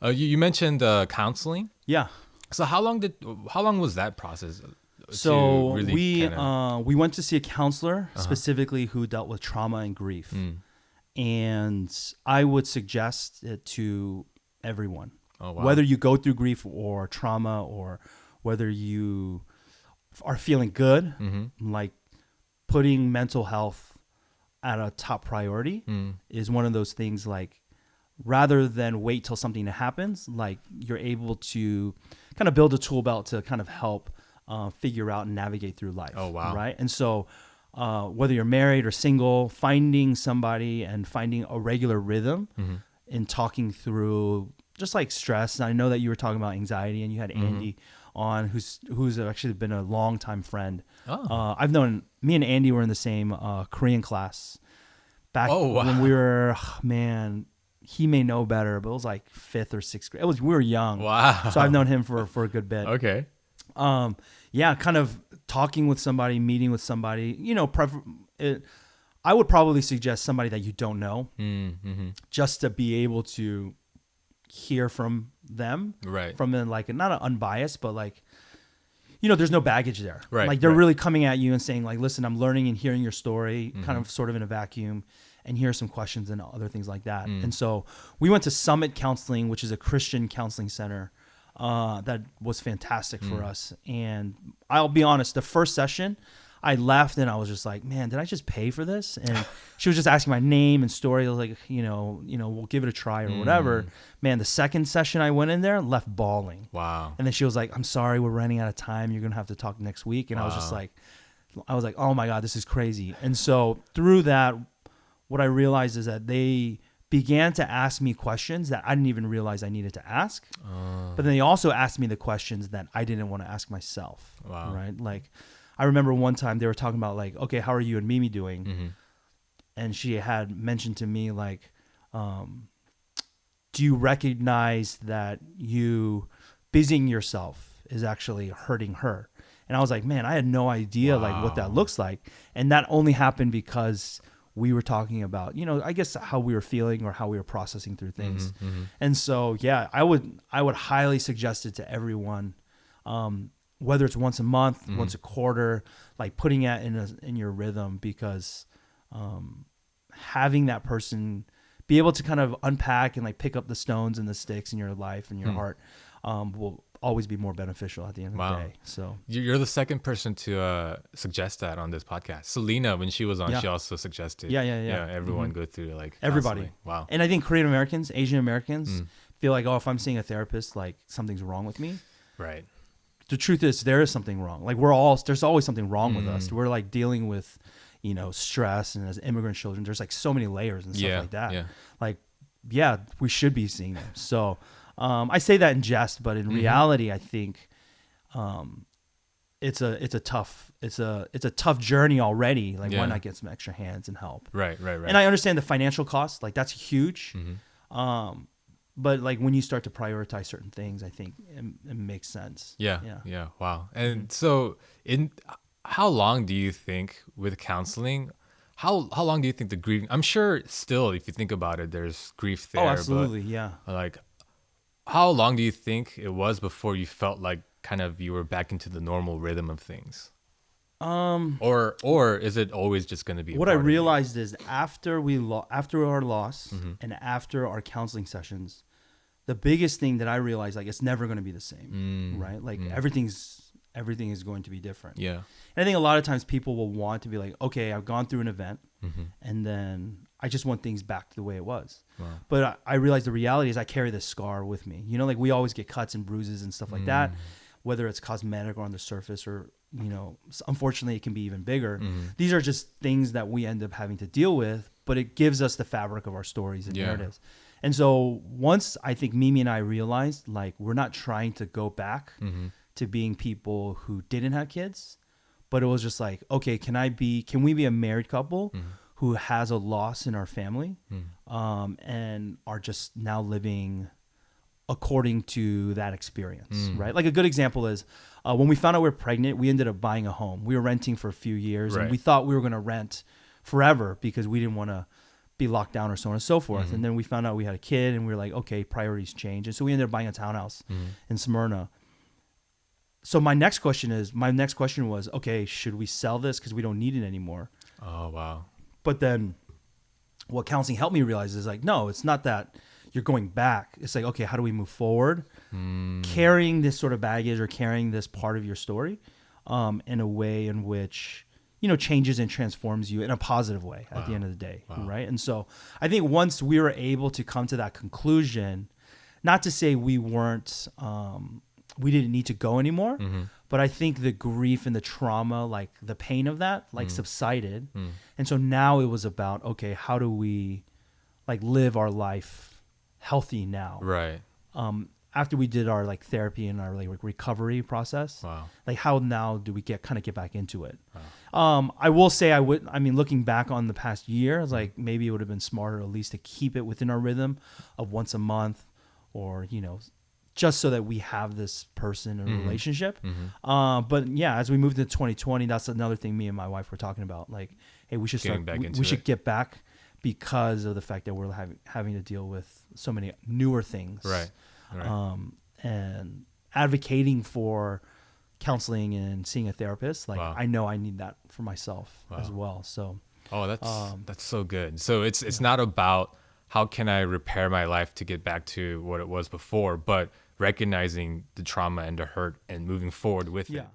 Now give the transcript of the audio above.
You mentioned counseling. Yeah. So how long was that process? So to really we went to see a counselor specifically who dealt with trauma and grief, and I would suggest it to everyone, Oh, wow. whether you go through grief or trauma, or whether you are feeling good, like putting mental health at a top priority is one of those things. Like, rather than wait till something happens, like you're able to kind of build a tool belt to kind of help figure out and navigate through life. Oh, wow. Right. And so whether you're married or single, finding somebody and finding a regular rhythm in talking through just like stress. And I know that you were talking about anxiety, and you had Andy on, who's actually been a longtime friend. I've known, me and Andy were in the same Korean class back when we were, man, he may know better, but it was like 5th or 6th grade. We were young. Wow. So I've known him for a good bit. Okay. Yeah, kind of talking with somebody, meeting with somebody, I would probably suggest somebody that you don't know, just to be able to hear from them, Right. from like not an unbiased, but like, there's no baggage there. Right. Like they're really coming at you and saying like, listen, I'm learning and hearing your story, kind of sort of in a vacuum, and here are some questions and other things like that. And so we went to Summit Counseling, which is a Christian counseling center that was fantastic for us. And I'll be honest, the first session, I left and I was just like, man, did I just pay for this? And she was just asking my name and story. I was like, we'll give it a try or whatever. Man, the second session I went in there, left bawling. Wow. And then she was like, I'm sorry, we're running out of time. You're going to have to talk next week. And I was like, oh my God, this is crazy. And so through that, what I realized is that they began to ask me questions that I didn't even realize I needed to ask. But then they also asked me the questions that I didn't want to ask myself. Wow. Right? Like, I remember one time they were talking about like, okay, how are you and Mimi doing? And she had mentioned to me like, do you recognize that you busying yourself is actually hurting her? And I was like, man, I had no idea like what that looks like. And that only happened because we were talking about, I guess how we were feeling or how we were processing through things. And so, yeah, I would highly suggest it to everyone. Whether it's once a month, once a quarter, like putting it in your rhythm, because having that person be able to kind of unpack and like pick up the stones and the sticks in your life and your heart will always be more beneficial at the end of the day. So you're the second person to suggest that on this podcast. Selena, when she was on, she also suggested. Yeah. Everyone go through like everybody. Counseling. Wow. And I think Korean Americans, Asian Americans feel like, oh, if I'm seeing a therapist, like something's wrong with me. Right. The truth is there is something wrong. Like there's always something wrong with us. We're like dealing with, stress, and as immigrant children, there's like so many layers and stuff like that. Yeah. Like, yeah, we should be seeing them. So I say that in jest, but in reality, I think it's a tough journey already. Like, why not get some extra hands and help? Right. And I understand the financial cost, like that's huge. But like when you start to prioritize certain things, I think it makes sense. Yeah. Wow. And so how long do you think with counseling, how long do you think the grieving, I'm sure still, if you think about it, there's grief there. Oh, absolutely. Yeah. Like, how long do you think it was before you felt like kind of you were back into the normal rhythm of things? Or is it always just going to be what I realized is after our loss and after our counseling sessions, the biggest thing that I realized, like, it's never going to be the same, right? Like everything is going to be different. Yeah. And I think a lot of times people will want to be like, okay, I've gone through an event and then I just want things back to the way it was. Wow. But I realized the reality is I carry this scar with me. Like we always get cuts and bruises and stuff like that, whether it's cosmetic or on the surface, or, unfortunately it can be even bigger. These are just things that we end up having to deal with, but it gives us the fabric of our stories and narratives. And so once I think Mimi and I realized, like, we're not trying to go back to being people who didn't have kids, but it was just like, okay, can we be a married couple who has a loss in our family and are just now living according to that experience, right? Like a good example is when we found out we were pregnant, we ended up buying a home. We were renting for a few years and we thought we were going to rent forever because we didn't want to be locked down or so on and so forth. And then we found out we had a kid, and we were like, okay, priorities change. And so we ended up buying a townhouse in Smyrna. So my next question was, okay, should we sell this because we don't need it anymore? Oh, wow. But then what counseling helped me realize is like, no, it's not that you're going back. It's like, okay, how do we move forward? Carrying this sort of baggage or carrying this part of your story in a way in which, changes and transforms you in a positive way at the end of the day. Right. And so I think once we were able to come to that conclusion, not to say we weren't, we didn't need to go anymore, but I think the grief and the trauma, like the pain of that, like subsided. And so now it was about, okay, how do we like live our life healthy now? Right. After we did our like therapy and our like recovery process, like how now do we get back into it? I will say looking back on the past year, I was like, maybe it would have been smarter at least to keep it within our rhythm of once a month, or, just so that we have this person in a relationship. But yeah, as we moved into 2020, that's another thing me and my wife were talking about. Like, hey, we should should get back, because of the fact that we're having to deal with so many newer things. Right. And advocating for counseling and seeing a therapist. Like, I know I need that for myself as well. So, that's so good. So it's not about how can I repair my life to get back to what it was before, but recognizing the trauma and the hurt and moving forward with it.